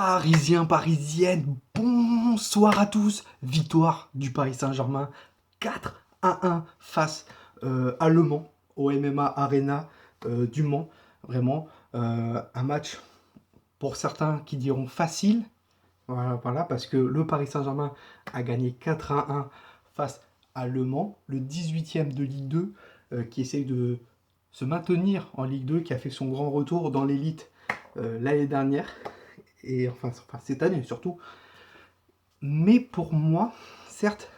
Parisiens, parisiennes, bonsoir à tous. Victoire du Paris Saint-Germain 4-1 face à Le Mans, au MMA Arena du Mans. Vraiment, un match pour certains qui diront facile. Voilà, parce que le Paris Saint-Germain a gagné 4-1 face à Le Mans, le 18e de Ligue 2, qui essaye de se maintenir en Ligue 2, qui a fait son grand retour dans l'élite l'année dernière et enfin cette année surtout. Mais pour moi, certes,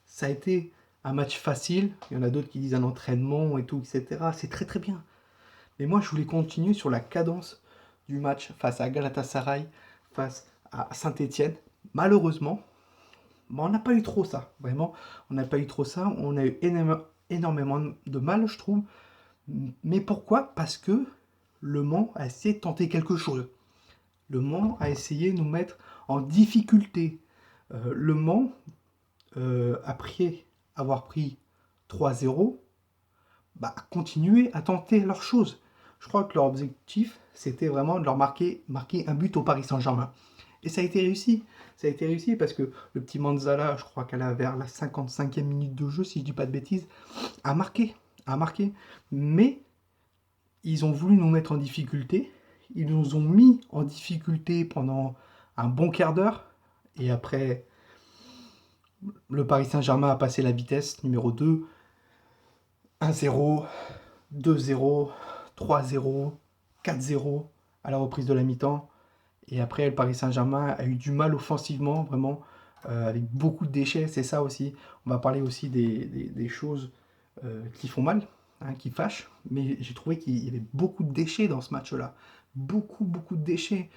ça a été un match facile. Il y en a d'autres qui disent un entraînement et tout, etc. C'est très très bien. Mais moi, je voulais continuer sur la cadence du match face à Galatasaray, face à Saint-Etienne. Malheureusement, on n'a pas eu trop ça. Vraiment, on n'a pas eu trop ça. On a eu énormément de mal, je trouve. Mais pourquoi? Parce que Le Mans a essayé de tenter quelque chose. Le Mans a essayé de nous mettre en difficulté. Le Mans, après avoir pris 3-0, a continué à tenter leurs choses. Je crois que leur objectif, c'était vraiment de leur marquer un but au Paris Saint-Germain. Et ça a été réussi. Ça a été réussi parce que le petit Manzala, je crois qu'elle a vers la 55e minute de jeu, si je ne dis pas de bêtises, a marqué. A marqué. Mais ils ont voulu nous mettre en difficulté. Ils nous ont mis en difficulté pendant un bon quart d'heure. Et après, le Paris Saint-Germain a passé la vitesse numéro 2. 1-0, 2-0, 3-0, 4-0 à la reprise de la mi-temps. Et après, le Paris Saint-Germain a eu du mal offensivement, vraiment, avec beaucoup de déchets. C'est ça aussi. On va parler aussi des choses qui font mal, hein, qui fâchent. Mais j'ai trouvé qu'il y avait beaucoup de déchets dans ce match-là. Beaucoup, beaucoup de déchets.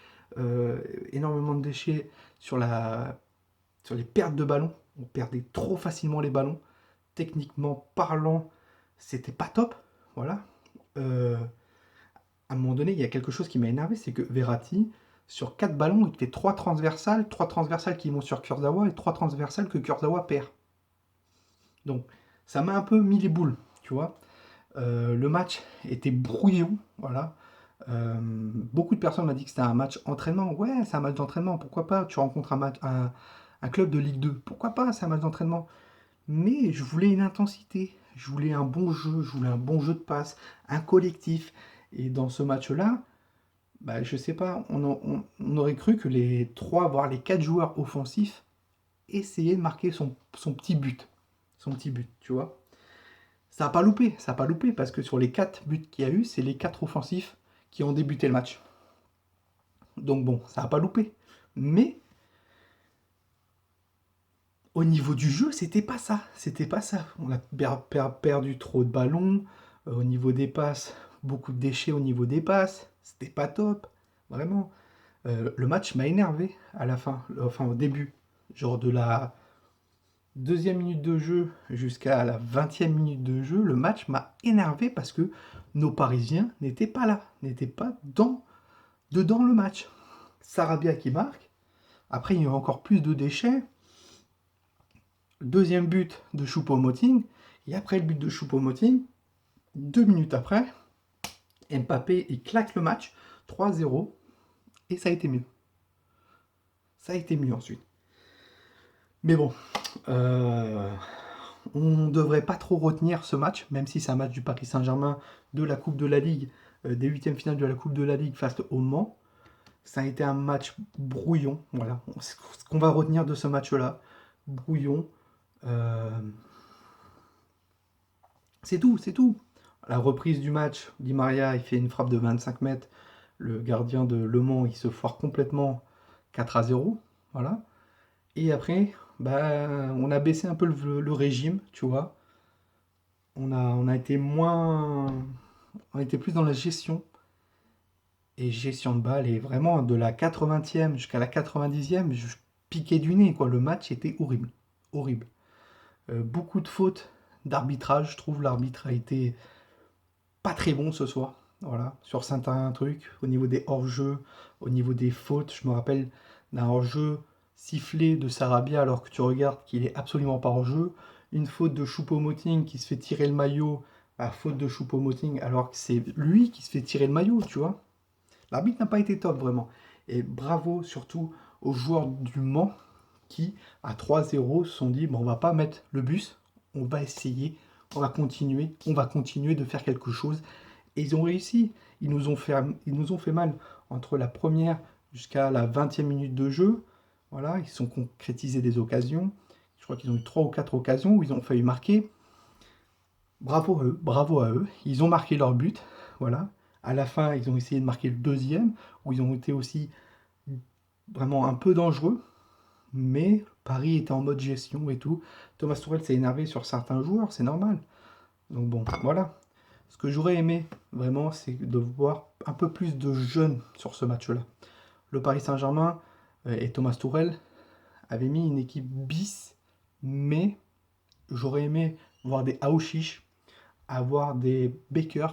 Énormément de déchets sur les pertes de ballons. On perdait trop facilement les ballons. Techniquement parlant, c'était pas top. Voilà. À un moment donné, il y a quelque chose qui m'a énervé, c'est que Verratti, sur 4 ballons, il fait 3 transversales qui vont sur Kurzawa et 3 transversales que Kurzawa perd. Donc, ça m'a un peu mis les boules, tu vois. Le match était brouillon, voilà. Beaucoup de personnes m'ont dit que c'était un match entraînement. Ouais, c'est un match d'entraînement, pourquoi pas? Tu rencontres un club de Ligue 2, pourquoi pas? C'est un match d'entraînement. Mais je voulais une intensité, je voulais un bon jeu, je voulais un bon jeu de passe, un collectif. Et dans ce match-là, je sais pas, on aurait cru que les 3, voire les 4 joueurs offensifs essayaient de marquer son petit but. Son petit but, tu vois. Ça n'a pas loupé, parce que sur les 4 buts qu'il y a eu, c'est les 4 offensifs qui ont débuté le match. Donc bon, ça n'a pas loupé. Mais au niveau du jeu, c'était pas ça. C'était pas ça. On a perdu trop de ballons. Au niveau des passes, beaucoup de déchets au niveau des passes. C'était pas top. Vraiment. Le match m'a énervé à la fin. Enfin, au début. Genre de la 2e minute de jeu jusqu'à la 20e minute de jeu, le match m'a énervé parce que nos Parisiens n'étaient pas là. N'étaient pas dedans le match. Sarabia qui marque. Après, il y a eu encore plus de déchets. Deuxième but de Choupo-Moting, et après le but de Choupo-Moting, 2 minutes après, Mbappé il claque le match 3-0, et ça a été mieux. Ça a été mieux ensuite. Mais bon, on ne devrait pas trop retenir ce match, même si c'est un match du Paris Saint-Germain de la Coupe de la Ligue, des 8e finales de la Coupe de la Ligue face au Mans. Ça a été un match brouillon, voilà. Ce qu'on va retenir de ce match-là, brouillon. C'est tout, c'est tout. À la reprise du match, Di Maria, il fait une frappe de 25 mètres. Le gardien de Le Mans, il se foire complètement 4-0. Voilà. Et après, on a baissé un peu le régime, tu vois. On a été moins. On était plus dans la gestion. Et gestion de balle. Et vraiment, de la 80e jusqu'à la 90e, je piquais du nez, quoi. Le match était horrible. Horrible. Beaucoup de fautes d'arbitrage. Je trouve l'arbitre a été pas très bon ce soir. Voilà, sur certains trucs, au niveau des hors-jeux, au niveau des fautes, je me rappelle d'un hors-jeu sifflé de Sarabia alors que tu regardes qu'il est absolument pas hors-jeu. Une faute de Choupo-Moting qui se fait tirer le maillot, faute de Choupo-Moting alors que c'est lui qui se fait tirer le maillot, tu vois. L'arbitre n'a pas été top vraiment. Et bravo surtout aux joueurs du Mans qui, à 3-0, se sont dit bon, on va pas mettre le bus, on va essayer, on va continuer de faire quelque chose. Et ils ont réussi. Ils nous ont fait mal entre la première jusqu'à la 20e minute de jeu. Voilà, ils sont concrétisés des occasions. Je crois qu'ils ont eu 3 ou 4 occasions où ils ont failli marquer. Bravo à eux, bravo à eux. Ils ont marqué leur but. Voilà. À la fin, ils ont essayé de marquer le deuxième, où ils ont été aussi vraiment un peu dangereux. Mais Paris était en mode gestion et tout. Thomas Tuchel s'est énervé sur certains joueurs, c'est normal. Donc bon, voilà. Ce que j'aurais aimé, vraiment, c'est de voir un peu plus de jeunes sur ce match-là. Le Paris Saint-Germain et Thomas Tuchel avaient mis une équipe bis, mais j'aurais aimé voir des Aouchiche, avoir des Baker.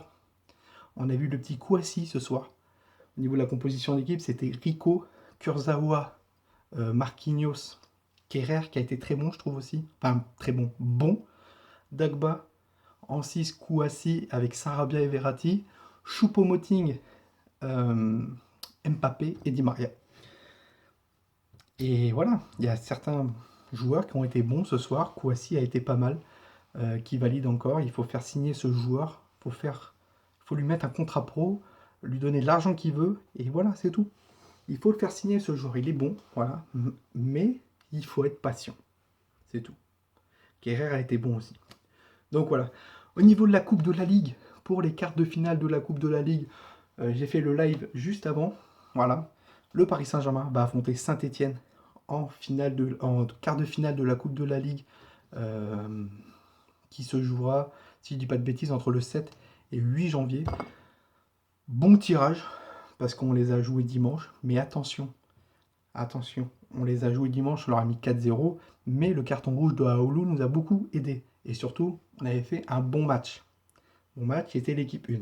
On a vu le petit Kouassi ce soir. Au niveau de la composition d'équipe, c'était Rico, Kurzawa, Marquinhos, Kerrer qui a été très bon, je trouve aussi. Enfin, très bon, bon. Dagba, en 6, Kouassi avec Sarabia et Verratti. Choupo-Moting, Mbappé et Di Maria. Et voilà, il y a certains joueurs qui ont été bons ce soir. Kouassi a été pas mal, qui valide encore. Il faut faire signer ce joueur. Il faut lui mettre un contrat pro, lui donner l'argent qu'il veut, et voilà, c'est tout. Il faut le faire signer ce joueur. Il est bon, voilà, mais il faut être patient. C'est tout. Kerrer a été bon aussi. Donc voilà. Au niveau de la Coupe de la Ligue, pour les quarts de finale de la Coupe de la Ligue, j'ai fait le live juste avant. Voilà. Le Paris Saint-Germain va affronter Saint-Etienne en quart de finale de la Coupe de la Ligue, qui se jouera, si je ne dis pas de bêtises, entre le 7 et 8 janvier. Bon tirage, parce qu'on les a joués dimanche, mais attention, on les a joués dimanche, on leur a mis 4-0, mais le carton rouge de Aoulou nous a beaucoup aidé. Et surtout, on avait fait un bon match. Mon match était l'équipe 1.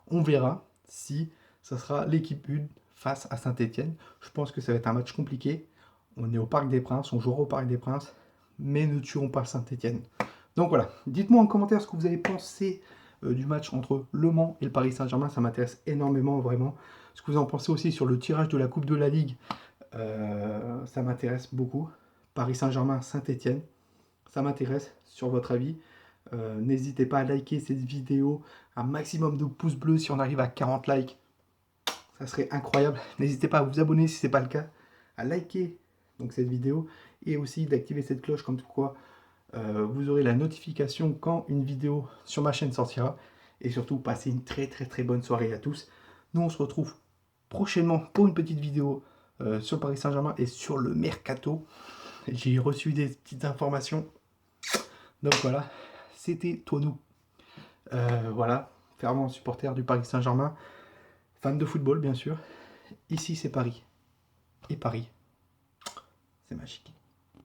On verra si ça sera l'équipe 1 face à Saint-Etienne. Je pense que ça va être un match compliqué. On est au Parc des Princes, on jouera au Parc des Princes, mais ne tuerons pas Saint-Etienne. Donc voilà, dites-moi en commentaire ce que vous avez pensé du match entre Le Mans et le Paris Saint-Germain. Ça m'intéresse énormément, vraiment. Ce que vous en pensez aussi sur le tirage de la Coupe de la Ligue, ça m'intéresse beaucoup. Paris Saint-Germain, Saint-Etienne, ça m'intéresse sur votre avis. N'hésitez pas à liker cette vidéo, un maximum de pouces bleus si on arrive à 40 likes. Ça serait incroyable. N'hésitez pas à vous abonner si ce n'est pas le cas, à liker donc, cette vidéo et aussi d'activer cette cloche comme quoi vous aurez la notification quand une vidéo sur ma chaîne sortira. Et surtout, passez une très très très bonne soirée à tous. Nous, on se retrouve prochainement pour une petite vidéo sur Paris Saint-Germain et sur le Mercato. J'ai reçu des petites informations. Donc voilà, c'était Toinou. Voilà, fervent supporter du Paris Saint-Germain. Fan de football, bien sûr. Ici, c'est Paris. Et Paris, c'est magique.